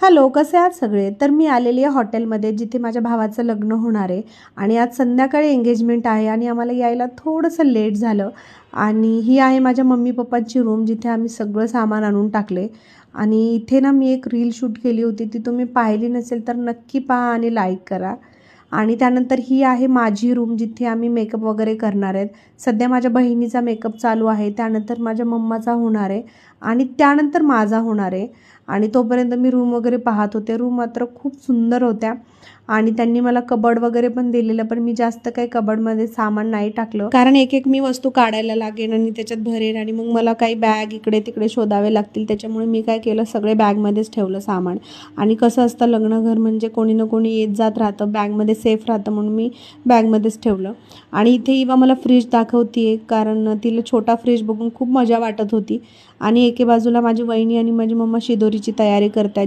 Hello, कसे आहात सगळे? तर मी आलेली आहे हॉटेलमध्ये जिथे माझ्या भावाचं लग्न होणार आहे आणि आज संध्याकाळी एंगेजमेंट आहे आणि आम्हाला यायला थोडंसं लेट झालं. आणि ही आहे माझ्या मम्मी पप्पांची रूम जिथे आम्ही सगळं सामान आणून टाकले. आणि इथे ना मी एक रील शूट केली होती, ती तुम्ही पाहिली नसेल तर नक्की पहा आणि लाईक करा. आणि त्यानंतर ही आहे माझी रूम जिथे आम्ही मेकअप वगैरे करणार आहेत. सध्या माझ्या बहिणीचा मेकअप चालू आहे, त्यानंतर माझ्या मम्माचा होणार आहे आणि त्यानंतर माझा होणार आहे. आणि तोपर्यंत मी रूम वगैरे पाहत होते. रूम मात्र खूप सुंदर होत्या आणि त्यांनी मला कबड वगैरे पण दिलेलं, पण मी जास्त काही कबडमध्ये सामान नाही टाकलं, कारण एक एक मी वस्तू काढायला लागेन आणि त्याच्यात भरेन आणि मग मला काही बॅग इकडे तिकडे शोधावे लागतील. त्याच्यामुळे मी काय केलं, सगळे बॅगमध्येच ठेवलं सामान. आणि कसं असतं, लग्नघर म्हणजे कोणी ना कोणी येत जात राहतं, बॅगमध्ये सेफ राहतं, म्हणून मी बॅगमध्येच ठेवलं. आणि इथे इवा मला फ्रीज दाखवते, कारण तिला छोटा फ्रीज बघून खूप मजा वाटत होती. आणि एके बाजूला माझी वहिनी आणि माझी मम्मा शिदोरीची तयारी करतात.